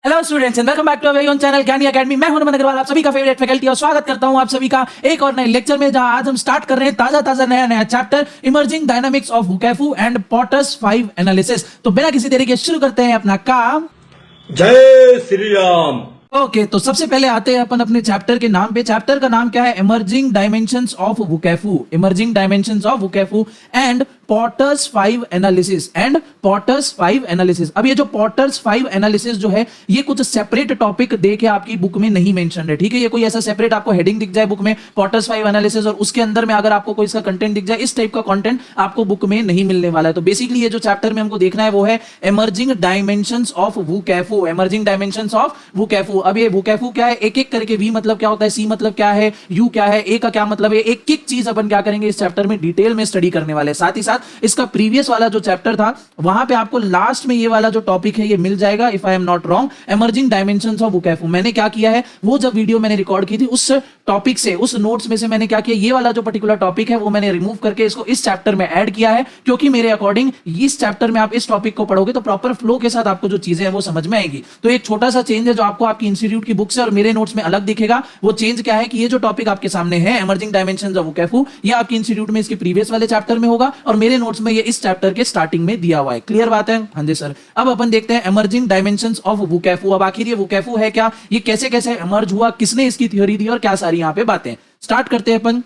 Hello students and welcome back to our own channel Gyani Academy. मैं हूं नमन अग्रवाल, आप सभी का फेवरेट फैकल्टी, और स्वागत करता हूं आप सभी का एक और नए लेक्चर में, जहां आज हम स्टार्ट कर रहे हैं ताजा नया chapter emerging dynamics of वोकैबु and Porter's 5 analysis. तो बिना किसी देरी के शुरू करते हैं अपना काम। जय श्री राम। ओके, तो सबसे पहले आते हैं अपन अपने चैप्टर के नाम पे। चैप्टर का नाम क्या है? Emerging dimensions of vocab, emerging dimensions of वोकैबु and Porter's 5 analysis and Porter's 5 analysis. अब ये जो पॉटर्स 5 एनालिसिस जो है, ये कुछ सेपरेट टॉपिक दे के आपकी बुक में नहीं मेंशन है, ठीक है। ये कोई ऐसा सेपरेट आपको हेडिंग दिख जाए बुक में पॉटर्स 5 एनालिसिस, और उसके अंदर में अगर आपको कोई इसका कंटेंट दिख जाए, इस टाइप का कंटेंट आपको बुक में नहीं मिलने वाला है। तो बेसिकली ये जो चैप्टर में हमको देखना है वो है emerging dimensions of vocab, emerging dimensions of vocab. अब ये वोकैबु क्या है, एक एक करके, वी मतलब क्या होता है, सी मतलब क्या है, यू क्या है, ए का क्या मतलब है, एक एक चीज अपन क्या करेंगे इस चैप्टर में डिटेल में स्टडी करने वाले। साथ ही साथ इसका प्रीवियस वाला जो चैप्टर था, वहां पे आपको लास्ट में ये वाला जो टॉपिक है ये मिल जाएगा, if I am not wrong, emerging dimensions of वोकैबु। मैंने क्या किया है, वो जब वीडियो मैंने रिकॉर्ड की थी उस टॉपिक से, उस नोट्स में से मैंने क्या किया, ये वाला जो पर्टिकुलर टॉपिक है वो मैंने रिमूव करके इसको इस चैप्टर में ऐड किया है, क्योंकि मेरे अकॉर्डिंग इस चैप्टर में आप इस टॉपिक को पढ़ोगे तो प्रॉपर फ्लो के साथ आपको जो चीजें हैं वो समझ में आएगी। तो एक छोटा सा चेंज है जो आपको आपकी इंस्टीट्यूट की बुक से और मेरे नोट्स में अलग दिखेगा। वो चेंज क्या है कि ये जो टॉपिक आपके सामने है इमर्जिंग डायमेंशंस ऑफ वोकैबु, ये आपके इंस्टीट्यूट में इसके प्रीवियस वाले चैप्टर में होगा और मेरे नोट्स में ये इस चैप्टर के स्टार्टिंग में दिया हुआ है। क्लियर बात है? हाँ जी सर। अब अपन देखते हैं इमर्जिंग डायमेंशंस ऑफ वोकैबु। अब आखिर ये वोकैबु है क्या, ये कैसे कैसे इमर्ज हुआ, किसने इसकी थ्योरी दी, और क्या सारी यहाँ पे बातें। स्टार्ट करते हैं अपन।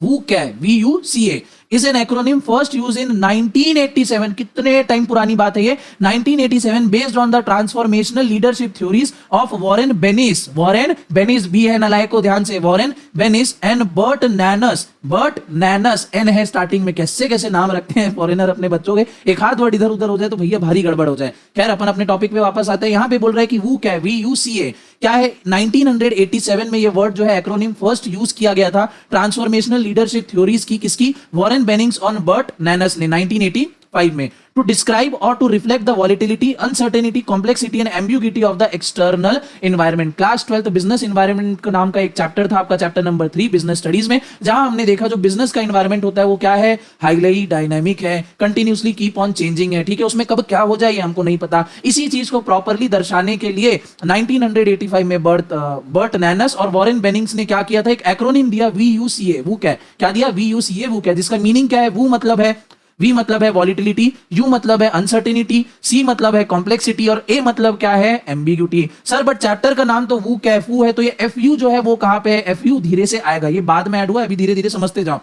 VUCA is an acronym first used in 1987। कितने टाइम पुरानी बात है ये, 1987, based on the transformational leadership theories of Warren Bennis। Warren Bennis भी है नालायक को ध्यान से, Warren Bennis and Burt Nanus. Burt Nanus, N है स्टार्टिंग में। कैसे कैसे नाम रखते हैं फॉरेनर अपने बच्चों के, एक हाथ वर्ड इधर उधर हो जाए तो भैया भारी गड़बड़ हो जाए। खैर अपन अपने टॉपिक पे वापस आते हैं। यहाँ पे बोल रहा है कि वो क्या है, VUCA क्या है। 1987 में ये वर्ड जो है एक्रोनिम फर्स्ट यूज किया गया था ट्रांसफॉर्मेशनल लीडरशिप थ्योरीज की, किसकी, वॉरेन बेनिंग्स और बर्ट नैनस ने 1985 में, टू डिस्क्राइब और to reflect the volatility, uncertainty, complexity and ambiguity of the external environment. Class 12 business environment का नाम का एक चैप्टर था आपका, चैप्टर नंबर 3 बिजनेस स्टडीज में, जहां हमने देखा जो बिजनेस का एनवायरनमेंट होता है वो क्या है, हाईली डायनामिक है, कंटिन्यूसली कीप ऑन चेंजिंग है, ठीक है। उसमें कब क्या हो जाए ये हमको नहीं पता। इसी चीज को प्रॉपरली दर्शाने के लिए 1985 में बर्ट नैनस और वॉरेन बेनिंग्स ने क्या किया था, एक एक्रोनिम दिया, VUCA। वो क्या दिया, VUCA वो क्या, जिसका मीनिंग क्या है, वो मतलब है, V मतलब है वॉलिटिलिटी, U मतलब है अनसर्टेनिटी, C मतलब है कॉम्प्लेक्सिटी, और A मतलब क्या है, एम्बिग्यूटी। सर बट चैप्टर का नाम तो वोकैबु है, तो ये FU जो है वो कहां पे है, FU धीरे से आएगा, ये बाद में ऐड हुआ है, अभी धीरे धीरे समझते जाओ।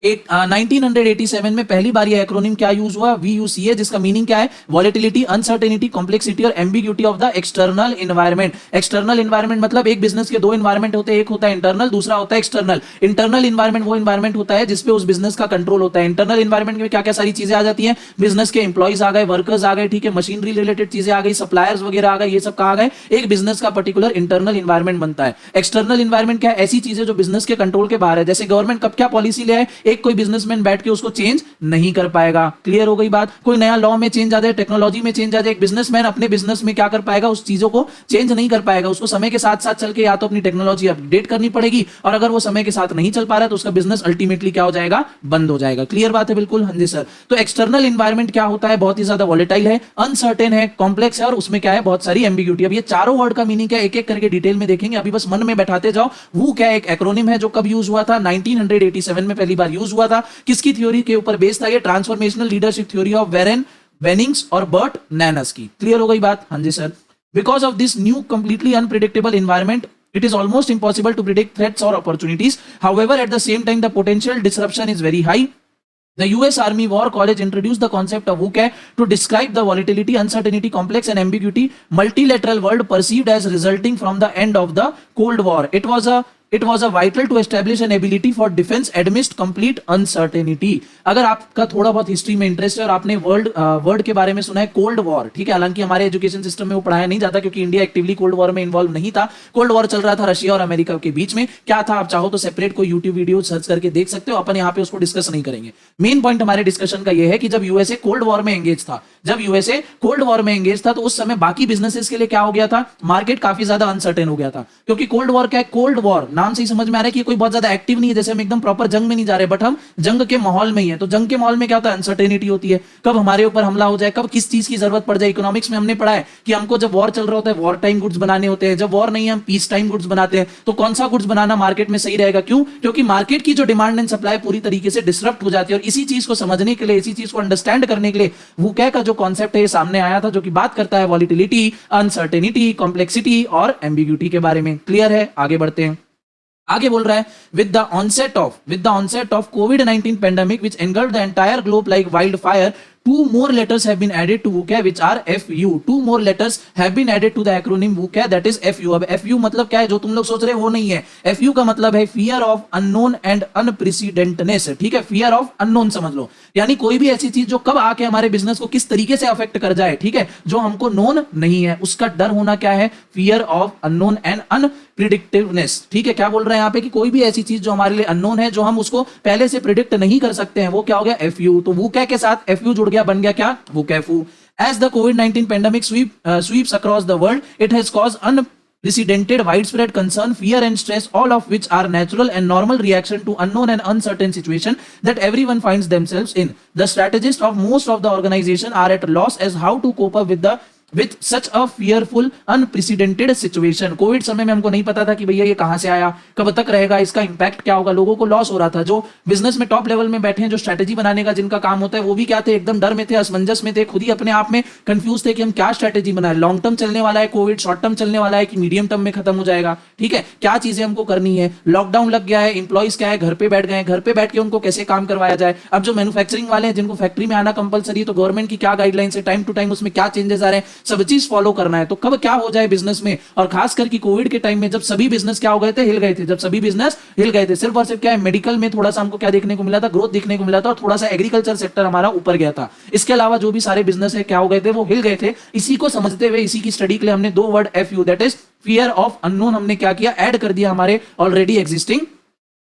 1987 में पहली बार ये एक्रोनिम क्या यूज हुआ, VUCA, जिसका मीनिंग क्या है, वॉलिटिलिटी, अनसर्टेनिटी, कॉम्प्लेक्सिटी और ambiguity of the external environment. External environment मतलब एक बिजनेस के दो एनवायरनमेंट होते हैं, एक होता है इंटरनल, दूसरा होता है एक्सटर्नल। इंटरनल एनवायरनमेंट वो एनवायरनमेंट होता है जिसपे उस बिजनेस का कंट्रोल होता है। इंटरनल एनवायरनमेंट में क्या क्या सारी चीजें आ जाती हैं, बिजनेस के एम्प्लॉइज आ गए, वर्कर्स आ गए, ठीक है, मशीनरी रिलेटेड चीजें आ गई, सप्लायर्स वगैरह आ गए, ये सब कहा गए, एक बिजनेस का पर्टिकुलर इंटरनल एनवायरनमेंट बनता है। एक्सटर्नल एनवायरनमेंट क्या है, ऐसी चीजें जो बिजनेस के कंट्रोल के बाहर है, जैसे गवर्नमेंट कब क्या पॉलिसी ले आए, एक कोई बिजनेसमैन बैठ के उसको चेंज नहीं कर पाएगा। क्लियर हो गई बात? कोई नया लॉ में चेंज आ जाए, टेक्नोलॉजी में चेंज आ जाए, एक बिजनेसमैन अपने बिजनेस में क्या कर पाएगा, उस चीजों को चेंज नहीं कर पाएगा। उसको समय के साथ साथ चल के या तो अपनी टेक्नोलॉजी अपडेट करनी पड़ेगी, और अगर वो समय के साथ नहीं चल पा रहा है तो उसका बिजनेस अल्टीमेटली क्या हो जाएगा, बंद हो जाएगा। क्लियर बात है? बिल्कुल, हाँ जी सर। तो एक्सटर्नल एनवायरनमेंट क्या होता है, बहुत ही ज्यादा वॉलेटाइल है, अनसर्टेन है, कॉम्प्लेक्स है, और उसमें क्या है, बहुत सारी एम्बिग्यूटी। अब ये चारों वर्ड का मीनिंग क्या है, एक एक करके डिटेल में देखेंगे, अभी बस मन में बैठाते जाओ। वो क्या एक एक्रोनिम है जो कब यूज हुआ था, 1987 में पहली बार यूज हुआ था। किसकी थ्योरी के ऊपर बेस्ड था ये, transformational leadership theory of Warren Bennis और बर्ट नैनस की। क्लियर हो गई बात? हाँ जी sir. Because of this new completely unpredictable environment, it is almost impossible to predict threats or opportunities. However, at the same time, the potential disruption is very high. The US Army War College introduced the concept of VUCA to describe the volatility, uncertainty, complex and ambiguity multilateral world perceived as resulting from the end of the Cold War. It was a vital to establish an ability for defense amidst complete uncertainty। अगर आपका थोड़ा बहुत history में interest है और आपने word के बारे में सुना है, कोल्ड वॉर, ठीक है, हालांकि हमारे एजुकेशन सिस्टम में वो पढ़ाया नहीं जाता क्योंकि इंडिया एक्टिवली कोल्ड वॉर में इन्वॉल्व नहीं था। कोल्ड वॉर चल रहा था रशिया और अमेरिका के बीच में। क्या था, आप चाहो तो सेपरेट कोई यूट्यूब वीडियो सर्च करके देख सकते हो, अपन यहाँ पे उसको डिस्कस नहीं करेंगे। मेन पॉइंट हमारे डिस्कशन का यह है कि जब यूएसए कोल्ड वॉर में एंगेज था, तो उस समय बाकी बिजनेसेस के लिए क्या हो गया था, मार्केट काफी ज्यादा अनसर्टेन हो गया था। क्योंकि कोल्ड वॉर क्या है, कोल्ड वॉर नाम से ही समझ में आ रहा है कि ये कोई बहुत ज्यादा एक्टिव नहीं है, जैसे हम एकदम प्रॉपर जंग में नहीं जा रहे, बट हम जंग के माहौल में ही है। तो जंग के माहौल में क्या होता है, अनसर्टेनिटी होती है, कब हमारे ऊपर हमला हो जाए, कब किस चीज की जरूरत पड़ जाए। इकोनॉमिक्स में हमने पढ़ा है कि हमको जब वॉर चल रहा होता है वॉर टाइम गुड्स बनाने होते हैं, जब वॉर नहीं है हम पीस टाइम गुड्स बनाते हैं। तो कौन सा गुड्स बनाना मार्केट में सही रहेगा, क्यों? क्योंकि मार्केट की जो डिमांड एंड सप्लाई पूरी तरीके से डिसरप्ट हो जाती है। और इसी चीज को समझने के लिए, इसी चीज को अंडरस्टैंड करने के लिए वूके का जो कॉन्सेप्ट है ये सामने आया था, जो कि बात करता है वॉलिटिलिटी, अनसर्टेनिटी, कॉम्प्लेक्सिटी और एम्बिग्यूटी के बारे में। क्लियर है? आगे बढ़ते हैं। आगे बोल रहा है with the onset of COVID-19 pandemic which engulfed the entire globe like wildfire, two more letters have been added to WUCA which are FU. Two more letters have been added to the acronym WUCA, that is FU. अब FU मतलब क्या है, जो तुम लोग सोच रहे हो वो नहीं है। FU का मतलब है fear of unknown and unprecedentedness, ठीक है? fear of unknown समझ लो, यानी कोई भी ऐसी चीज जो कब आके हमारे बिजनेस को किस तरीके से अफेक्ट कर जाए, ठीक है, जो हमको नोन नहीं है, उसका डर होना क्या है, fear of unknown and अनप्रिडिक्टिवनेस। ठीक है, क्या बोल रहे हैं यहाँ पे कि कोई भी ऐसी चीज जो हमारे लिए अननोन है, जो हम उसको पहले से प्रिडिक्ट नहीं कर सकते हैं, वो क्या हो गया, FU। तो WUCA के साथ FU जुड़ गया, बन गया क्या, WUCAFU। As the COVID-19 pandemic sweeps across the world, it has caused unprecedented widespread concern, fear and stress, all of which are natural and normal reaction to unknown and uncertain situation that everyone finds themselves in. The strategists of most of the organization are at loss as how to cope up with such a fearful unprecedented situation. Covid समय में हमको नहीं पता था कि भैया ये कहां से आया, कब तक रहेगा, इसका इंपैक्ट क्या होगा, लोगों को लॉस हो रहा था। जो बिजनेस में टॉप लेवल में बैठे हैं, जो स्ट्रैटेजी बनाने का जिनका काम होता है, वो भी क्या थे, एकदम डर में थे, असमंजस में थे, खुद ही अपने आप में कंफ्यूज थे कि हम क्या स्ट्रैटेजी बनाए, लॉन्ग टर्म चलने वाला है कोविड, शॉर्ट टर्म चलने वाला है कि मीडियम टर्म में खत्म हो जाएगा, ठीक है, क्या चीजें हमको करनी है, लॉकडाउन लग गया है, इंप्लॉइज क्या है, घर पे बैठ गए, घर पे बैठ के उनको कैसे काम करवाया जाए। अब जो मैन्युफैक्चरिंग वाले हैं, जिनको फैक्ट्री में आना कंपलसरी है, तो गवर्नमेंट की क्या गाइडलाइंस है, टाइम टू टाइम उसमें क्या चेंजेस आ रहे हैं, सब चीज फॉलो करना है। तो कब क्या हो जाए बिजनेस में, और खास करके कोविड के टाइम में जब सभी बिजनेस क्या हो गए थे, हिल गए थे, जब सभी बिजनेस हिल गए थे, सिर्फ और सिर्फ क्या है, मेडिकल में थोड़ा सा हमको क्या देखने को मिला था, ग्रोथ देखने को मिला था, और थोड़ा सा एग्रीकल्चर सेक्टर हमारा ऊपर गया था। इसके अलावा जो भी सारे बिजनेस है क्या हो गए थे, वो हिल गए थे। इसी को समझते हुए, इसी की स्टडी के लिए हमने दो word FU, that is fear of unknown, हमने क्या किया, ऐड कर दिया हमारे ऑलरेडी एग्जिस्टिंग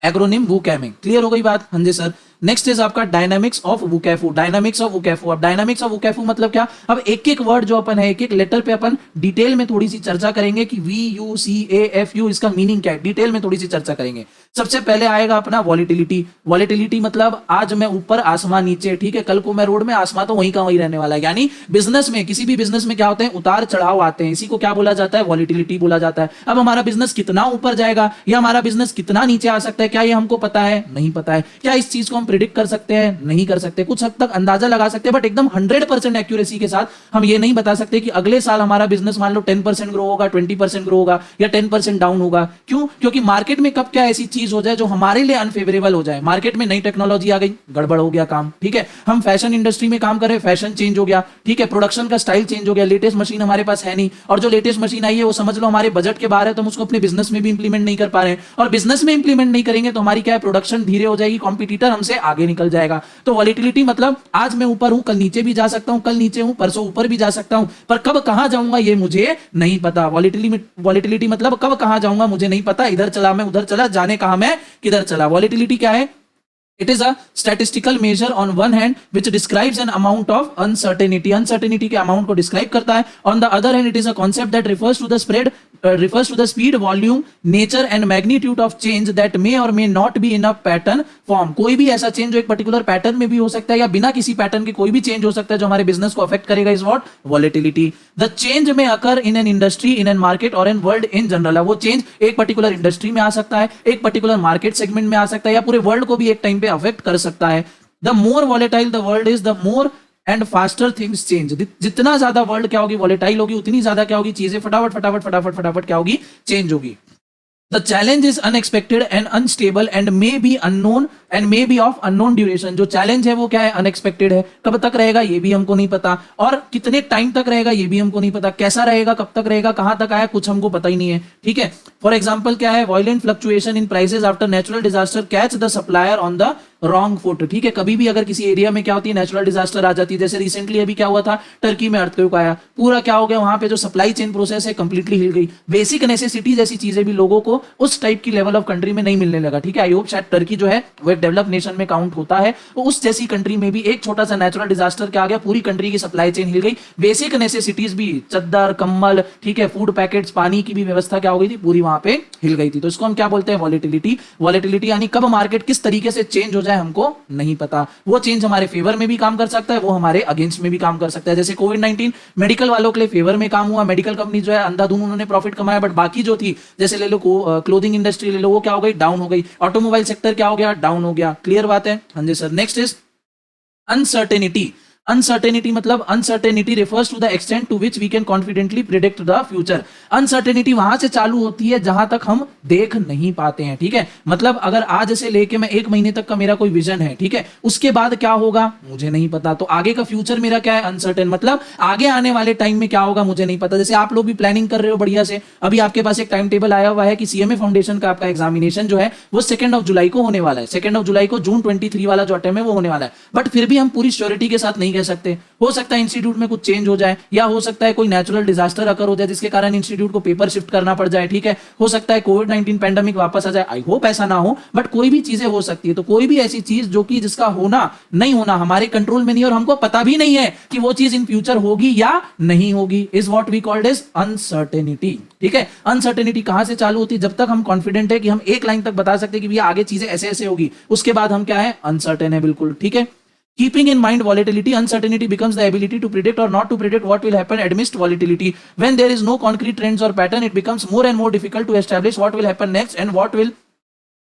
एक्रोनिम WUCA में। क्लियर हो गई बात? हाँ जी सर। नेक्स्ट इज आपका dynamics of WUCAFU। Dynamics of WUCAFU, अब डायनामिक्स ऑफ WUCAFU मतलब क्या, अब एक एक वर्ड जो अपन है, एक एक लेटर पे अपन डिटेल में थोड़ी सी चर्चा करेंगे कि VUCAFU इसका मीनिंग क्या है, डिटेल में थोड़ी सी चर्चा करेंगे। सबसे पहले आएगा अपना वॉलिटिलिटी। वॉलिटिलिटी मतलब आज मैं ऊपर आसमान नीचे, ठीक है, कल को मैं रोड में, आसमान तो वहीं का वहीं रहने वाला है। यानी बिजनेस में, किसी भी बिजनेस में क्या होते हैं, उतार चढ़ाव आते हैं, इसी को क्या बोला जाता है, वॉलिटिलिटी बोला जाता है। अब हमारा बिजनेस कितना ऊपर जाएगा या हमारा बिजनेस कितना नीचे आ सकता है, क्या ये हमको पता है, नहीं पता है। क्या इस चीज को हम प्रिडिक्ट कर सकते हैं, नहीं कर सकते। कुछ हद तक अंदाजा लगा सकते हैं, बट एकदम 100% एक्यूरेसी के साथ हम ये नहीं बता सकते कि अगले साल हमारा बिजनेस मान लो 10% ग्रो होगा, 20% ग्रो होगा या 10% डाउन होगा। क्यों? क्योंकि मार्केट में कब क्या ऐसी चीज हो जाए जो हमारे लिए अनफेवरेबल हो जाए। मार्केट में नई टेक्नोलॉजी आ गई, गड़बड़ हो गया काम, ठीक है। हम फैशन इंडस्ट्री में काम कर रहे हैं, फैशन चेंज हो गया, ठीक है, प्रोडक्शन का स्टाइल चेंज हो गया, लेटेस्ट मशीन हमारे पास है नहीं, और जो लेटेस्ट मशीन आई है वो समझ लो हमारे बजट के बाहर है, तो हम उसको अपने बिजनेस में भी इंप्लीमेंट नहीं कर पा रहे हैं, और बिजनेस में इंप्लीमेंट नहीं करेंगे तो हमारी क्या है, प्रोडक्शन धीरे हो जाएगी, कॉम्पिटिटर हमसे आगे निकल जाएगा। तो वॉलिटिलिटी मतलब आज मैं ऊपर हूं, कल नीचे भी जा सकता हूं, कल नीचे हूं, परसों ऊपर भी जा सकता हूं, पर कब कहां जाऊंगा ये मुझे नहीं पता। वॉलिटिलिटी मतलब कब कहां जाऊंगा मुझे नहीं पता, इधर चला मैं उधर चला, जाने कहां मैं किधर चला। वॉलिटिलिटी क्या है? It is a statistical measure on one hand which describes an amount of uncertainty. Uncertainty के amount को describe करता है. On the other hand, it is a concept that refers to the speed, volume, nature and magnitude of change that may or may not be in a pattern form. कोई भी ऐसा change जो एक particular pattern में भी हो सकता है या बिना किसी पैटर्न के कोई भी चेंज हो सकता है जो हमारे बिजनेस को अफेक्ट करेगा, is what, volatility. The change में occur in an industry, in an market और इन वर्ल्ड इन जनरल। वो चेंज एक पर्टिकुलर इंडस्ट्री में आ सकता है, एक पर्टिकुलर मार्केट सेगमेंट में आ सकता है, या पूरे वर्ल्ड को भी एक टाइम पे अफेक्ट कर सकता है। The more volatile the world is, the more and faster things change. जितना ज्यादा वर्ल्ड क्या होगी, वॉलेटाइल होगी, उतनी ज्यादा क्या होगी, चीजें फटाफट फटाफट फटाफट फटाफट क्या होगी, चेंज होगी। The challenge is unexpected and unstable and may be unknown and may be of unknown duration. जो चैलेंज है वो क्या है, अनएक्सपेक्टेड है, कब तक रहेगा ये भी हमको नहीं पता, और कितने टाइम तक रहेगा ये भी हमको नहीं पता, कैसा रहेगा, कब तक रहेगा, कहां तक आया, कुछ हमको पता ही नहीं है, ठीक है। फॉर एग्जाम्पल क्या है, violent fluctuation in prices after natural disaster catch the supplier on the wrong foot, ठीक है। कभी भी अगर किसी एरिया में क्या होती है, नेचुरल डिजास्टर आ जाती है, जैसे रिसेंटली अभी क्या हुआ था, टर्की में अर्थक्वेक आया, पूरा क्या हो गया वहां पे जो सप्लाई चेन प्रोसेस है कंप्लीटली हिल गई। बेसिक नेसेसिटी जैसी चीजें भी लोगों को उस टाइप की लेवल ऑफ कंट्री में नहीं मिलने लगा, ठीक है। आई होप शायद टर्की जो है वो एक डेवलप नेशन में काउंट होता है, तो उस जैसी कंट्री में भी एक छोटा सा नेचुरल डिजास्टर क्या आ गया, पूरी कंट्री की सप्लाई चेन हिल गई। बेसिक नेसेसिटीज भी, चद्दर, कंबल, ठीक है, फूड पैकेट्स, पानी की भी व्यवस्था क्या हो गई थी, पूरी वहां पे हिल गई थी। तो इसको हम क्या बोलते हैं, वॉलेटिलिटी। वॉलेटिलिटी यानी कब मार्केट किस तरीके से चेंज हो जाए हमको नहीं पता। वो चेंज हमारे फेवर में भी काम कर सकता है, वो हमारे अगेंस्ट में भी काम कर सकता है। जैसे कोविड-19 मेडिकल वालों के लिए फेवर में काम हुआ, मेडिकल कंपनी जो है अंधाधुन उन्होंने प्रॉफिट कमाया, बट बाकी जो थी, जैसे ले लो क्लोथिंग इंडस्ट्री ले लो, वो क्या हो गई, डाउन हो गई। ऑटोमोबाइल सेक्टर क्या हो गया, डाउन हो गया। क्लियर बात है, हाँ जी sir. Next is uncertainty. Uncertainty मतलब uncertainty refers to the extent to which we can confidently predict the future. Uncertainty वहां से चालू होती है जहां तक हम देख नहीं पाते हैं, ठीक है। मतलब अगर आज से लेके मैं 1 महीने तक का मेरा कोई विजन है, ठीक है, उसके बाद क्या होगा मुझे नहीं पता। तो आगे का फ्यूचर मेरा क्या है, अनसर्टेन। मतलब आगे आने वाले टाइम में क्या होगा मुझे नहीं पता। जैसे आप लोग भी प्लानिंग कर रहे हो बढ़िया से, अभी आपके पास एक टाइम टेबल आया हुआ है कि सीएमए फाउंडेशन का आपका एग्जामिनेशन जो है वो 2 जुलाई को होने वाला है। 2 जुलाई को जून 23 वाला जो अटेम्प्ट है वो होने वाला है, बट फिर भी हम पूरी श्योरिटी के साथ नहीं कह सकते। हो सकता है इंस्टीट्यूट में कुछ चेंज हो जाए, या हो सकता है कोई नेचुरल डिजास्टर अकर हो जाए जिसके कारण इंस्टीट्यूट को पेपर शिफ्ट करना पड़ जाए, ठीक है। हो सकता है कोविड-19 पैंडेमिक वापस आ जाए, आई होप ऐसा ना हो, बट कोई भी चीजें हो सकती है। तो कोई भी ऐसी चीज जो कि जिसका होना नहीं होना हमारे कंट्रोल में नहीं, और हमको पता भी नहीं है कि वो चीज इन फ्यूचर होगी या नहीं होगी, is what we called as uncertainty, ठीक है। अनसर्टेनिटी कहां से चालू होती है, जब तक हम कॉन्फिडेंट है कि हम एक लाइन तक बता सकते हैं कि भैया आगे चीजें ऐसे ऐसे होगी, उसके बाद हम क्या है, अनसर्टेन है, बिल्कुल ठीक है। Keeping in mind volatility, uncertainty becomes the ability to predict or not to predict what will happen amidst volatility. When there is no concrete trends or pattern, it becomes more and more difficult to establish what will happen next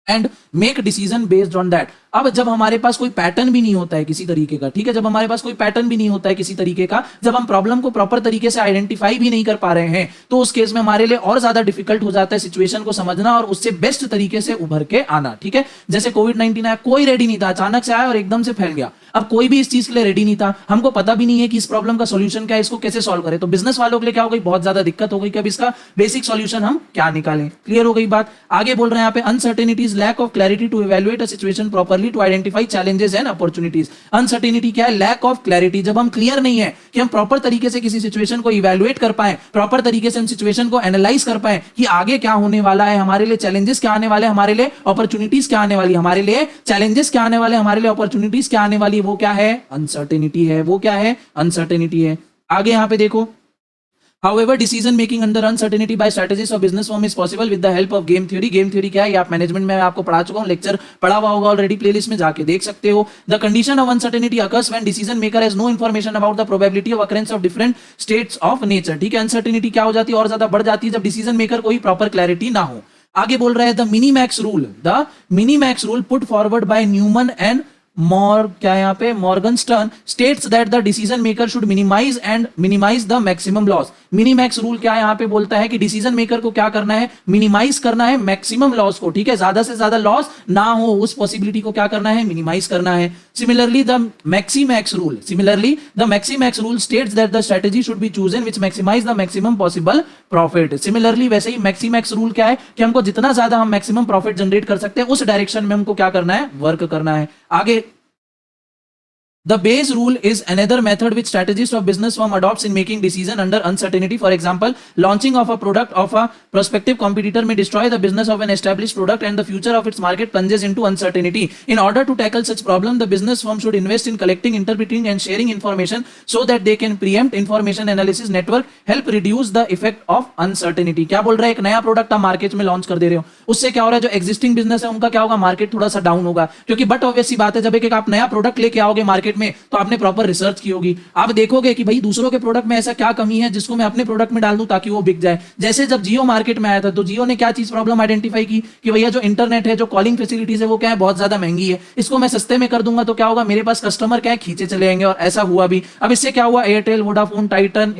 and make decision based on that. अब जब हमारे पास कोई pattern भी नहीं होता है किसी तरीके का, ठीक है, जब हमारे पास कोई पैटर्न भी नहीं होता है किसी तरीके का, जब हम प्रॉब्लम को प्रॉपर तरीके से आइडेंटिफाई भी नहीं कर पा रहे हैं, तो उस केस में हमारे लिए और ज्यादा डिफिकल्ट हो जाता है सिचुएशन को समझना और उससे बेस्ट तरीके से उभर के आना, ठीक है। जैसे कोविड-19 आया, कोई रेडी नहीं था, अचानक से आया और एकदम से फैल गया। अब कोई भी इस चीज के लिए रेडी नहीं था, हमको पता भी नहीं है कि इस प्रॉब्लम का सॉल्यूशन क्या है, इसको कैसे सॉल्व करें। तो बिजनेस वालों के लिए क्या हो गई, बहुत ज्यादा दिक्कत हो गई कि अब इसका बेसिक सॉल्यूशन हम क्या निकालें। क्लियर हो गई बात। आगे बोल रहे हैं यहाँ पे, uncertainty is lack of clarity to evaluate a situation properly to identify challenges and opportunities. Uncertainty क्या है, लैक ऑफ क्लैरिटी। जब हम क्लियर नहीं है कि हम प्रॉपर तरीके से किसी सिचुएशन को इवैल्यूएट कर पाए, प्रॉपर तरीके से हम सिचुएशन को एनालाइज कर पाए कि आगे क्या होने वाला है, हमारे लिए चैलेंजेस क्या आने वाले, हमारे लिए अपॉर्चुनिटीज क्या आने वाली, हमारे लिए चैलेंजेस क्या आने वाले, हमारे लिए अपॉर्चुनिटीज क्या आने वाली, वो क्या है, अनसर्टेनिटी है। वो क्या है, अनसर्टेनिटी है। आगे यहां पे देखो, However, decision making under uncertainty by strategists of business firm is possible with the help of game theory. Game theory क्या है, ये आप मैनेजमेंट में आपको पढ़ा चुका हूं, लेक्चर पढ़ा हुआ होगा ऑलरेडी, प्लेलिस्ट में जाके देख सकते हो। The condition of uncertainty occurs when decision maker has no information about the probability of occurrence of different states of nature. ठीक है, अनसर्टेनिटी क्या हो जाती है, और ज्यादा बढ़ जाती है जब डिसीजन मेकर को ही प्रॉपर क्लैरिटी ना हो। आगे बोल रहे हैं, the minimax rule put forward by Neumann and क्या यहाँ पे Morgenstern states that the decision maker should minimise the maximum loss. Minimax rule क्या यहाँ पे बोलता है कि डिसीजन मेकर को क्या करना है, मिनिमाइज करना है मैक्सिमम लॉस को, ठीक है, ज्यादा से ज्यादा लॉस ना हो, उस पॉसिबिलिटी को क्या करना है, मिनिमाइज करना है। Similarly the maximax rule states that the strategy should be chosen which maximise the maximum possible profit. Similarly वैसे ही मैक्सीमैक्स रूल क्या है कि हमको जितना ज्यादा हम मैक्सिमम प्रॉफिट जनरेट कर सकते हैं उस डायरेक्शन में हमको क्या करना है, वर्क करना है। आगे, the Bayes rule is another method which strategists of business firm adopts in making decision under uncertainty. For example, launching of a product of a prospective competitor may destroy the business of an established product and the future of its market plunges into uncertainty. In order to tackle such problem, the business firm should invest in collecting, interpreting and sharing information so that they can preempt information analysis network, help reduce the effect of uncertainty. क्या बोल रहा है, एक नया product आप market में launch कर दे रहे हो, उससे क्या हो रहा है, जो एक्जिस्टिंग बिजनेस है उनका क्या होगा, मार्केट थोड़ा सा डाउन होगा, क्योंकि बट ऑब्वियस सी बात है, जब एक आप नया प्रोडक्ट लेके आओगे मार्केट में तो आपने प्रॉपर रिसर्च की होगी, आप देखोगे कि भाई दूसरों के प्रोडक्ट में ऐसा क्या कमी है जिसको मैं अपने प्रोडक्ट में डाल दूं ताकि वो बिक जाए। जैसे जब जियो मार्केट में आया था तो जियो ने क्या चीज प्रॉब्लम आइडेंटिफाई की कि भैया जो इंटरनेट है, जो कॉलिंग फैसिलिटीज है वो क्या है, बहुत ज्यादा महंगी है, इसको मैं सस्ते में कर दूंगा तो क्या होगा, मेरे पास कस्टमर क्या है, खींचे चले जाएंगे, और ऐसा हुआ भी। अब इससे क्या हुआ, Airtel, Vodafone, Titan,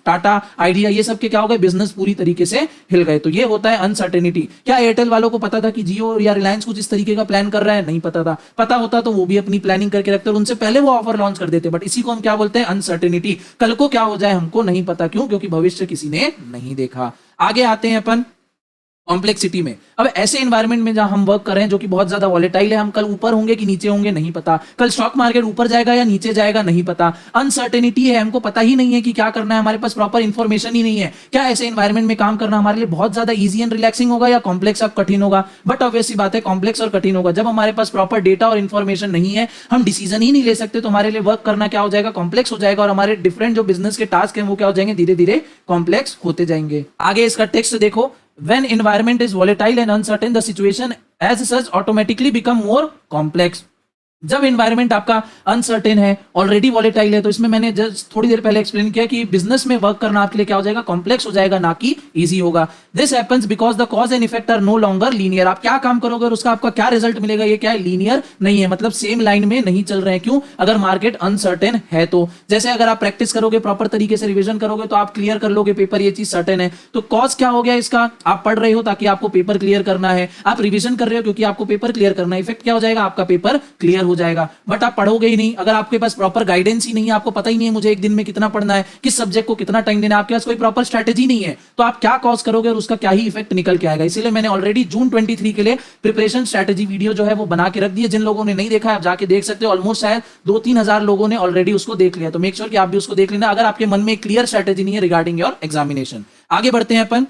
Tata, idea, ये सब के क्या हो गए, बिजनेस पूरी तरीके से हिल गए। तो ये होता है अनसर्टेनिटी। क्या एयरटेल वालों को पता था कि जियो या रिलायंस कुछ इस तरीके का प्लान कर रहा है, नहीं पता था। पता होता तो वो भी अपनी प्लानिंग करके रखते और उनसे पहले वो ऑफर लॉन्च कर देते, बट इसी को हम क्या बोलते हैं, अनसर्टेनिटी। कल को क्या हो जाए हमको नहीं पता, क्यों, क्योंकि भविष्य किसी ने नहीं देखा। आगे आते हैं अपन, कॉम्प्लेक्सिटी में। अब ऐसे एनवायरनमेंट में जहां हम वर्क कर रहे हैं जो कि बहुत ज्यादा वॉलेटाइल है, हम कल ऊपर होंगे कि नीचे होंगे नहीं पता, कल स्टॉक मार्केट ऊपर जाएगा या नीचे जाएगा नहीं पता, अनसर्टेनिटी है, हमको पता ही नहीं है कि क्या करना है, हमारे पास प्रॉपर इंफॉर्मेशन ही नहीं है। क्या ऐसे एनवायरनमेंट में काम करना हमारे लिए बहुत ज्यादा इजी एंड रिलैक्सिंग होगा या कॉम्प्लेक्स और कठिन होगा? बट ऑब्वियसली बात है कॉम्प्लेक्स और कठिन होगा। जब हमारे पास प्रॉपर डेटा और इंफॉर्मेशन नहीं है, हम डिसीजन ही नहीं ले सकते, तो हमारे लिए वर्क करना क्या हो जाएगा, कॉम्प्लेक्स हो जाएगा, और हमारे डिफरेंट जो बिजनेस के टास्क हैं वो क्या हो जाएंगे, धीरे धीरे कॉम्प्लेक्स होते जाएंगे। आगे इसका टेक्स्ट देखो, when environment is volatile and uncertain, the situation as such automatically become more complex। जब एनवायरनमेंट आपका अनसर्टेन है, ऑलरेडी वॉलेटाइल है, तो इसमें मैंने जस्ट थोड़ी देर पहले एक्सप्लेन किया कि बिजनेस में वर्क करना आपके लिए क्या हो जाएगा, कॉम्प्लेक्स हो जाएगा, ना कि इजी होगा। This happens because the cause and effect are no longer linear. आप क्या काम करोगे और उसका आपका क्या रिजल्ट मिलेगा, ये क्या है, लीनियर नहीं है, मतलब सेम लाइन में नहीं चल रहे हैं। क्यों? अगर मार्केट अनसर्टेन है तो। जैसे अगर आप प्रैक्टिस करोगे, प्रॉपर तरीके से रिविजन करोगे, तो आप क्लियर कर लोगे पेपर, ये चीज सर्टेन है। तो कॉज क्या हो गया इसका, आप पढ़ रहे हो ताकि आपको पेपर क्लियर करना है, आप रिविजन कर रहे हो क्योंकि आपको पेपर क्लियर करना है। इफेक्ट क्या हो जाएगा, आपका पेपर क्लियर हो जाएगा। बट पढ़ोगे ही नहीं, अगर आपके पास प्रॉपर गाइडेंस ही नहीं है, आपको पता ही नहीं है मुझे एक दिन में कितना पढ़ना है, किस सब्जेक्ट को कितना टाइम देना है, आपके पास कोई प्रॉपर स्ट्रेटेजी नहीं है, तो आप क्या कॉज करोगे और उसका क्या ही इफेक्ट निकल के आएगा। इसीलिए मैंने ऑलरेडी जून 23 के लिए प्रिपरेशन स्ट्रेटेजी वीडियो जो है वो बना के रख दी है। जिन लोगों ने नहीं देखा है आप जाके देख सकते हो, ऑलमोस्ट शायद 2-3 हजार लोगों ने ऑलरेडी उसको देख लिया, तो मेक श्योर कि आप भी उसको देख लेना अगर आपके मन में क्लियर स्ट्रेटेजी नहीं है रिगार्डिंग योर एग्जामिनेशन। आगे बढ़ते हैं अपन।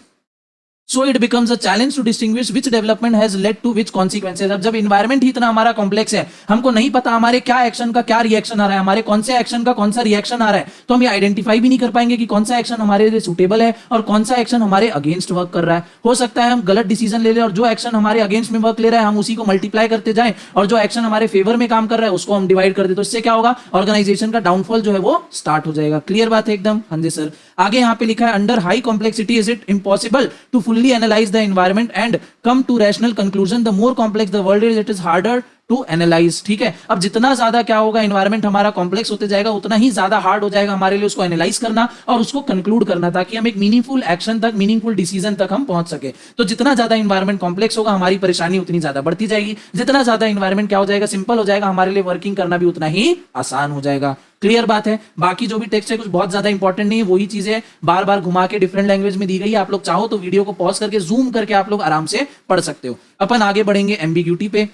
So it becomes a challenge to distinguish which development has led to which consequences। अब जब environment ही इतना हमारा कॉम्प्लेक्स है, हमको नहीं पता हमारे क्या एक्शन का क्या रिएक्शन आ रहा है, हमारे कौन से एक्शन का कौन सा रिएक्शन आ रहा है, तो हम ये आइडेंटिफाई भी नहीं कर पाएंगे कि कौन सा एक्शन हमारे लिए सुटेबल है और कौन सा एक्शन हमारे अगेंस्ट वर्क कर रहा है। हो सकता है हम गलत डिसीजन ले लें और जो एक्शन हमारे अगेंस्ट में वर्क ले रहा है हम उसी को मल्टीप्लाई करते जाएं, और जो एक्शन हमारे फेवर में काम कर रहा है उसको हम डिवाइड कर दे, तो इससे क्या होगा, ऑर्गेनाइजेशन का डाउनफॉल जो है वो स्टार्ट हो जाएगा। क्लियर बात है एकदम? हाँ जी सर। आगे यहाँ पे लिखा है, under high complexity is it impossible to fully analyse the environment and come to rational conclusion। The more complex the world is, it is harder to analyze। ठीक है, अब जितना ज्यादा क्या होगा, एनवायरमेंट हमारा कॉम्प्लेक्स होते जाएगा, उतना ही ज्यादा हार्ड हो जाएगा हमारे लिए उसको एनालाइज करना और उसको कंक्लूड करना, ताकि हम एक मीनिंगफुल एक्शन तक, मीनिंगफुल डिसीजन तक हम पहुंच सके। तो जितना ज्यादा एनवायरमेंट कॉम्प्लेक्स होगा, हमारी परेशानी उतनी ज्यादा बढ़ती जाएगी। जितना ज्यादा एनवायरमेंट क्या हो जाएगा, सिंपल हो जाएगा, हमारे लिए वर्किंग करना भी उतना ही आसान हो जाएगा। क्लियर बात है? बाकी जो भी टेक्स्ट है कुछ बहुत ज्यादा इंपॉर्टेंट नहीं है, वही चीजें बार बार घुमा के डिफरेंट लैंग्वेज में दी गई है। आप लोग चाहो तो वीडियो को पॉज करके जूम करके आप लोग आराम से पढ़ सकते हो। अपन आगे बढ़ेंगे एम्बिग्यूटी पे।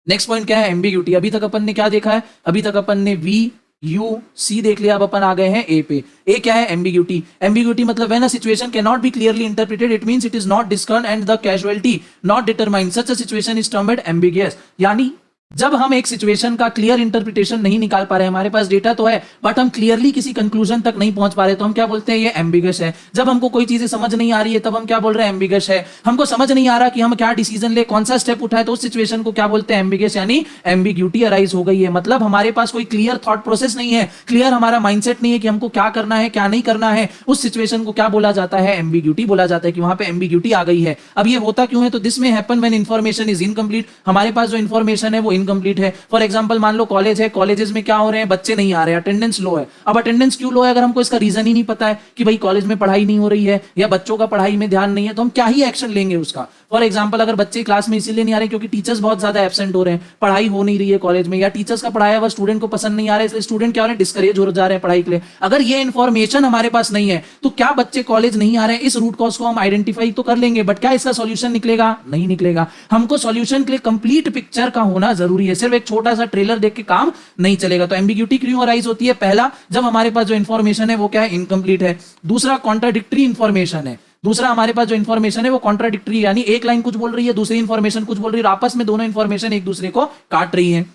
नेक्स्ट पॉइंट क्या है, एम्बिग्यूटी। अभी तक अपन ने क्या देखा है, अभी तक अपन ने वी यू सी देख लिया, अब अपन आ गए हैं ए पे। ए क्या है, एम्बिग्यूटी। एम्बिग्यूटी मतलब when a situation can not be clearly interpreted, it means it is not discern and the causality not determined, such a situation is termed ambiguous. यानी जब हम एक सिचुएशन का क्लियर इंटरप्रिटेशन नहीं निकाल पा रहे हैं, हमारे पास डेटा तो है बट हम क्लियरली किसी कंक्लूजन तक नहीं पहुंच पा रहे, तो हम क्या बोलते हैं, ये एम्बिगस है। जब हमको कोई चीजें समझ नहीं आ रही है तब हम क्या बोल रहे हैं, एम्बिगस है। हमको समझ नहीं आ रहा कि हम क्या डिसीजन ले, कौन सा स्टेप उठाए, तो उस सिचुएशन को क्या बोलते हैं, एम्बिगस, यानी एम्बिग्यूटी अराइज हो गई है। मतलब हमारे पास कोई क्लियर थॉट प्रोसेस नहीं है, क्लियर हमारा माइंडसेट नहीं है कि हमको क्या करना है क्या नहीं करना है। उस सिचुएशन को क्या बोला जाता है, एम्बिग्यूटी बोला जाता है, कि वहां पे एम्बिग्यूटी आ गई है। अब ये होता क्यों है, तो दिस में happen when information is incomplete. हमारे पास जो इंफॉर्मेशन है वो इनकम्प्लीट है। फॉर एग्जांपल मान लो कॉलेज है, कॉलेजेस में क्या हो रहे हैं, बच्चे नहीं आ रहे, अटेंडेंस लो है। अब अटेंडेंस क्यों लो है, अगर हमको इसका रीजन ही नहीं पता है कि भाई कॉलेज में पढ़ाई नहीं हो रही है या बच्चों का पढ़ाई में ध्यान नहीं है, तो हम क्या ही एक्शन लेंगे उसका। फॉर एग्जांपल अगर बच्चे क्लास में इसीलिए नहीं आ रहे क्योंकि टीचर्स बहुत ज्यादा एब्सेंट हो रहे हैं, पढ़ाई हो नहीं रही है कॉलेज में, या टीचर्स का पढ़ाया हुआ स्टूडेंट को पसंद नहीं आ रहा है, इसलिए स्टूडेंट क्या हो रहे हैं, डिस्करेज हो जा रहे हैं पढ़ाई के लिए। अगर ये इन्फॉर्मेशन हमारे पास नहीं है तो क्या बच्चे कॉलेज नहीं आ रहे हैं, इस रूट कॉज को हम आइडेंटिफाई तो कर लेंगे, बट क्या इसका सॉल्यूशन निकलेगा, नहीं निकलेगा। हमको सॉल्यूशन के लिए कंप्लीट पिक्चर का होना जरूरी है, सिर्फ एक छोटा सा ट्रेलर देख के काम नहीं चलेगा। तो एम्बिग्यूटी क्यों अराइज होती है, पहला जब हमारे पास जो इन्फॉर्मेशन है वो क्या है, इनकम्प्लीट है। दूसरा कॉन्ट्राडिक्टरी इन्फॉर्मेशन है, दूसरा हमारे पास जो इन्फॉर्मेशन है वो कॉन्ट्राडिक्टरी, यानी एक लाइन कुछ बोल रही है, दूसरी इन्फॉर्मेशन कुछ बोल रही है, आपस में दोनों इन्फॉर्मेशन एक दूसरे को काट रही है।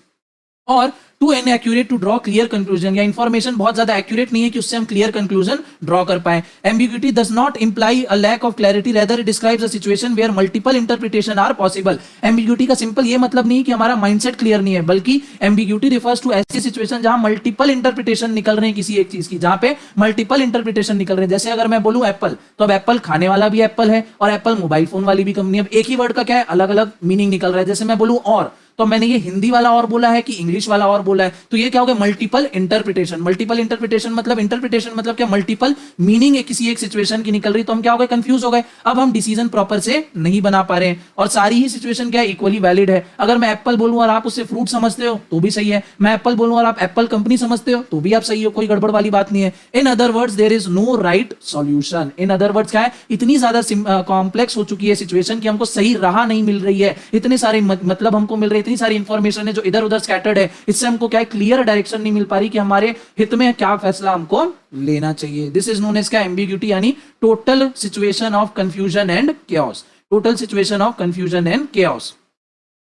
और too inaccurate to draw clear conclusion, या इंफॉर्मेशन बहुत ज्यादा एक्यूरेट नहीं है कि उससे हम क्लियर कंक्लूजन ड्रॉ कर पाए। Ambiguity does not imply a lack of clarity, rather it describes a situation where multiple interpretation are possible. Ambiguity का सिंपल ये मतलब नहीं कि हमारा माइंडसेट क्लियर नहीं है, बल्कि एम्बिग्यूटी रिफर्स टू ऐसी सिचुएशन जहां मल्टीपल इंटरप्रिटेशन निकल रहे हैं किसी एक चीज की, जहां पे मल्टीपल इंटरप्रिटेशन निकल रहे हैं। जैसे अगर मैं बोलूं एप्पल, तो अब एप्पल खाने वाला भी एप्पल है और एप्पल मोबाइल फोन वाली भी कंपनी। अब एक ही वर्ड का क्या है, अलग अलग मीनिंग निकल रहा है। जैसे मैं बोलूं और, तो मैंने ये हिंदी वाला और बोला है कि इंग्लिश वाला और बोला है, तो ये क्या हो गया मल्टीपल इंटरप्रिटेशन। मल्टीपल इंटरप्रिटेशन मतलब क्या, मल्टीपल मीनिंग किसी एक सिचुएशन की निकल रही, तो हम क्या हो गए, कंफ्यूज हो गए। अब हम डिसीजन प्रॉपर से नहीं बना पा रहे हैं, और सारी ही सिचुएशन क्या है, इक्वली वैलिड है। अगर मैं एप्पल बोलूं और आप उससे फ्रूट समझते हो तो भी सही है, मैं एप्पल बोलूं और आप एप्पल कंपनी समझते हो तो भी आप सही हो, कोई गड़बड़ वाली बात नहीं है। In other words there is no right solution. In other words क्या है, इतनी ज्यादा कॉम्प्लेक्स हो चुकी है सिचुएशन कि हमको सही राह नहीं मिल रही है, इतने सारे मतलब हमको मिल रही है, इतनी सारी इंफॉर्मेशन है जो इधर उधर स्कैटर्ड है, इससे हमको क्या है, क्लियर डायरेक्शन नहीं मिल पा रही कि हमारे हित में क्या फैसला हमको लेना चाहिए। दिस इज नोन एज क्या, एम्बिग्यूटी, यानी total situation of confusion and chaos। Total situation of confusion and chaos।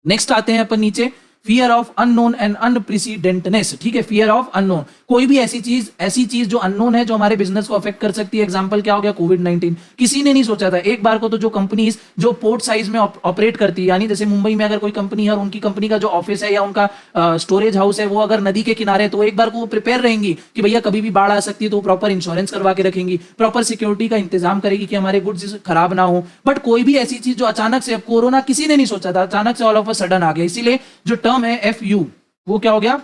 Next आते हैं अपन नीचे, फियर ऑफ अननोन एंड अनप्रेसिडेंटनेस। ठीक है, फियर ऑफ अननोन, कोई भी ऐसी चीज जो अननोन है, जो हमारे बिजनेस को अफेक्ट कर सकती है। एग्जांपल क्या हो गया, कोविड-19। किसी ने नहीं सोचा था एक बार को, तो जो कंपनीज जो पोर्ट साइज में ऑपरेट करती है, यानी जैसे मुंबई में अगर कोई कंपनी है और उनकी कंपनी का जो ऑफिस है या उनका स्टोरेज हाउस है वो अगर नदी के किनारे है, तो एक बार को वो प्रिपेयर रहेंगी कि भैया कभी भी बाढ़ आ सकती है, तो प्रॉपर इंश्योरेंस करवा के रखेंगी, प्रॉपर सिक्योरिटी का इंतजाम करेगी कि हमारे गुड्स खराब ना हो। बट कोई भी ऐसी चीज जो अचानक से, अब कोरोना किसी ने नहीं सोचा था, अचानक से ऑल ऑफ अ सडन आ गया, इसीलिए जो टर्म है FU वो क्या हो गया,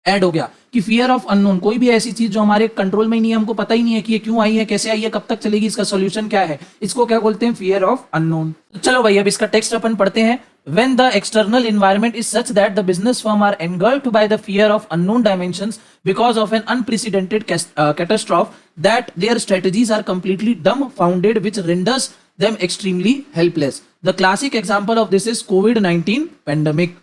ऐड हो गया, कि फियर ऑफ अननोन। कोई भी ऐसी चीज जो हमारे कंट्रोल में ही नहीं है, हमको पता ही नहीं है कि ये क्यों आई है, कैसे आई है, कब तक चलेगी, इसका सॉल्यूशन क्या है, इसको क्या बोलते हैं, फियर ऑफ अननोन। चलो भाई अब इसका टेक्स्ट अपन पढ़ते हैं। When the external environment is such that the business firm are engulfed by the fear of unknown dimensions because of an unprecedented catastrophe, that their strategies are completely dumbfounded, which renders them extremely helpless. The classic example of this is COVID-19 pandemic.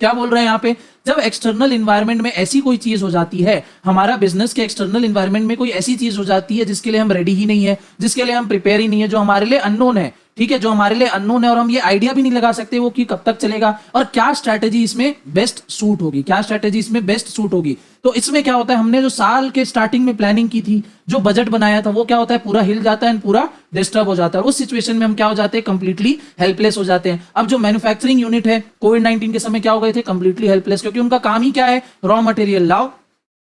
क्या बोल रहे हैं यहाँ पे, जब external environment में ऐसी कोई चीज हो जाती है, हमारा बिजनेस के एक्सटर्नल इन्वायरमेंट में कोई ऐसी चीज हो जाती है जिसके लिए हम रेडी ही नहीं है, जिसके लिए हम प्रिपेयर ही नहीं है, जो हमारे लिए अननोन है। ठीक है, जो हमारे लिए अननोन है और हम ये आइडिया भी नहीं लगा सकते वो कि कब तक चलेगा और क्या स्ट्रैटेजी इसमें बेस्ट सूट होगी, क्या स्ट्रैटेजी इसमें बेस्ट सूट होगी। तो इसमें क्या होता है, हमने जो साल के स्टार्टिंग में प्लानिंग की थी, जो बजट बनाया था, वो क्या होता है, पूरा हिल जाता है, पूरा डिस्टर्ब हो जाता है। उस सिचुएशन में हम क्या हो जाते हैं, कंप्लीटली हेल्पलेस हो जाते हैं। अब जो मैन्युफैक्चरिंग यूनिट है, कोविड-19 के समय क्या हो गए थे, कंप्लीटली हेल्पलेस, क्योंकि उनका काम ही क्या है, रॉ मटेरियल लाओ,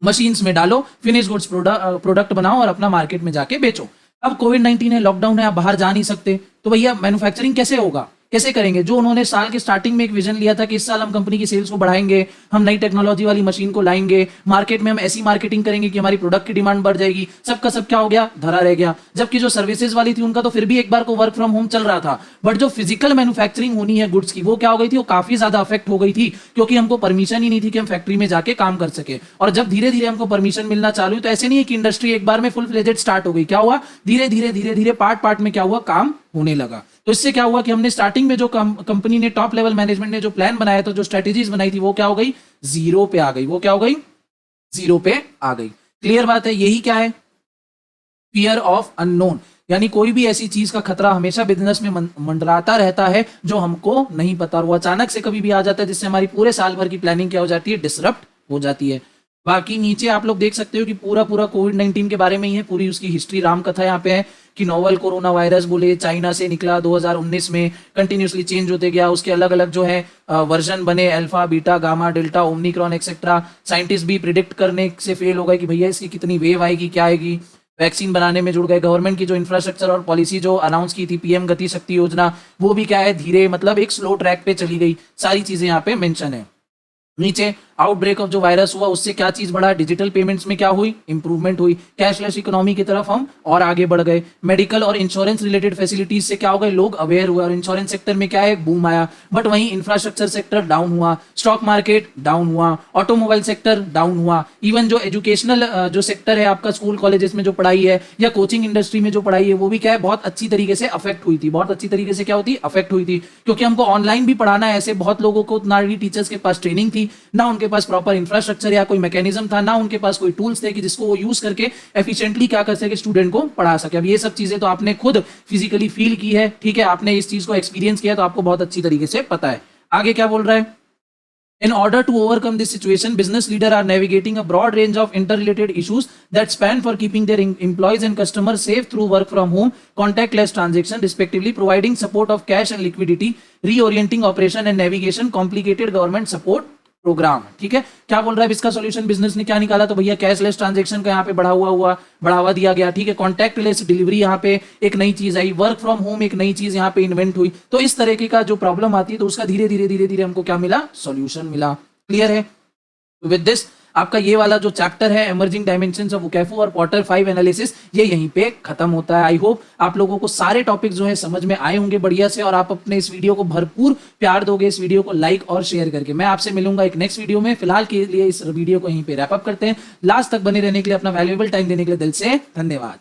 मशीन्स में डालो, फिनिश गुड्स प्रोडक्ट बनाओ और अपना मार्केट में जाके बेचो। अब कोविड-19 है, लॉकडाउन है, आप बाहर जा नहीं सकते, तो भैया मैन्युफैक्चरिंग कैसे होगा, कैसे करेंगे। जो उन्होंने साल के स्टार्टिंग में एक विजन लिया था कि इस साल हम कंपनी की सेल्स को बढ़ाएंगे, हम नई टेक्नोलॉजी वाली मशीन को लाएंगे, मार्केट में हम ऐसी मार्केटिंग करेंगे कि हमारी प्रोडक्ट की डिमांड बढ़ जाएगी, सबका सब क्या हो गया, धरा रह गया। जबकि जो सर्विसेज वाली थी उनका तो फिर भी एक बार को वर्क फ्रॉम होम चल रहा था, बट जो फिजिकल मैन्युफैक्चरिंग होनी है गुड्स की, वो क्या हो गई थी, वो काफी ज्यादा अफेक्ट हो गई थी, क्योंकि हमको परमिशन ही नहीं थी कि हम फैक्ट्री में जाके काम कर सके। और जब धीरे धीरे हमको परमिशन मिलना चालू हुई, तो ऐसे नहीं है कि इंडस्ट्री एक बार में फुल फ्लेजेड स्टार्ट हो गई, क्या हुआ, धीरे धीरे पार्ट में क्या हुआ, काम होने लगा। तो इससे क्या हुआ कि हमने स्टार्टिंग में जो कंपनी ने, टॉप लेवल मैनेजमेंट ने जो प्लान बनाया था, जो स्ट्रेटेजीज बनाई थी, वो क्या हो गई, जीरो पे आ गई, वो क्या हो गई, जीरो पे आ गई। क्लियर बात है, यही क्या है, फियर ऑफ अननोन, यानी कोई भी ऐसी चीज का खतरा हमेशा बिजनेस में मंडराता रहता है जो हमको नहीं पता, और वो अचानक से कभी भी आ जाता है, जिससे हमारी पूरे साल भर की प्लानिंग क्या हो जाती है, डिसरप्ट हो जाती है। बाकी नीचे आप लोग देख सकते हो कि पूरा कोविड-19 के बारे में ही है, पूरी उसकी हिस्ट्री, राम कथा यहाँ पे है कि नोवल कोरोना वायरस बोले, चाइना से निकला 2019 में, कंटिन्यूसली चेंज होते गया, उसके अलग अलग जो है वर्जन बने, alpha, beta, gamma, delta, Omicron etcetera. Scientist भी प्रिडिक्ट करने से फेल हो गए कि भैया इसकी कितनी वेव आएगी, क्या आएगी। वैक्सीन बनाने में जुड़ गए, गवर्नमेंट की जो इंफ्रास्ट्रक्चर और पॉलिसी जो अनाउंस की थी, पीएम गति शक्ति योजना, वो भी क्या है, धीरे, मतलब एक स्लो ट्रैक पे चली गई। सारी चीजें यहाँ पे मेंशन है। नीचे आउटब्रेक ऑफ जो वायरस हुआ, उससे क्या चीज बढ़ा, डिजिटल पेमेंट्स में क्या हुई, इंप्रूवमेंट हुई, कैशलेस इकोनॉमी की तरफ हम और आगे बढ़ गए। मेडिकल और इंश्योरेंस रिलेटेड फैसिलिटीज से क्या हो गए, लोग अवेयर हुए और इंश्योरेंस सेक्टर में क्या है, बूम आया। बट वहीं इंफ्रास्ट्रक्चर सेक्टर डाउन हुआ, स्टॉक मार्केट डाउन हुआ, ऑटोमोबाइल सेक्टर डाउन हुआ। इवन जो एजुकेशनल जो सेक्टर है आपका, स्कूल कॉलेजेस में जो पढ़ाई है या कोचिंग इंडस्ट्री में जो पढ़ाई है, वो भी क्या है, बहुत अच्छी तरीके से अफेक्ट हुई थी, बहुत अच्छी तरीके से क्या होती, अफेक्ट हुई थी, क्योंकि हमको ऑनलाइन भी पढ़ाना है। ऐसे बहुत लोगों को, ना टीचर्स के पास ट्रेनिंग थी, ना उनके पास प्रॉपर इंफ्रास्ट्रक्चर या कोई मैकेनिज्म था, ना उनके पास कोई टूल्स थे कि जिसको वो यूज करके एफिशिएंटली क्या कर सके, स्टूडेंट को पढ़ा सके। अब ये सब चीजें तो आपने खुद फिजिकली फील की है, ठीक है, आपने इस चीज को एक्सपीरियंस किया, तो आपको बहुत अच्छी तरीके से पता है। आगे क्या बोल रहा है, In order to overcome this situation, business leaders are navigating a broad range of interrelated issues that span for keeping their employees and customers safe through work from home, contactless transaction, respectively, providing support of cash and liquidity, reorienting operation and navigation, complicated government support programme. ठीक है, क्या बोल रहा है इसका solution, business ने क्या निकाला, तो भैया कैशलेस ट्रांजैक्शन का यहाँ पे बढ़ावा दिया गया। ठीक है, कॉन्टैक्टलेस डिलीवरी यहाँ पे एक नई चीज आई, वर्क फ्रॉम होम एक नई चीज यहाँ पे इन्वेंट हुई। तो इस तरीके का जो प्रॉब्लम आती है तो उसका धीरे धीरे हमको क्या मिला, सॉल्यूशन मिला। क्लियर है? विद दिस आपका ये वाला जो चैप्टर है इमर्जिंग डायमेंशंस ऑफ वोकैबु और क्वार्टर 5 एनालिसिस, ये यहीं पे खत्म होता है। आई होप आप लोगों को सारे टॉपिक जो है समझ में आए होंगे बढ़िया से, और आप अपने इस वीडियो को भरपूर प्यार दोगे, इस वीडियो को लाइक और शेयर करके। मैं आपसे मिलूंगा एक नेक्स्ट वीडियो में। फिलहाल के लिए इस वीडियो को यहीं पे रैप अप करते हैं। लास्ट तक बने रहने के लिए, अपना वैल्यूएबल टाइम देने के लिए दिल से धन्यवाद।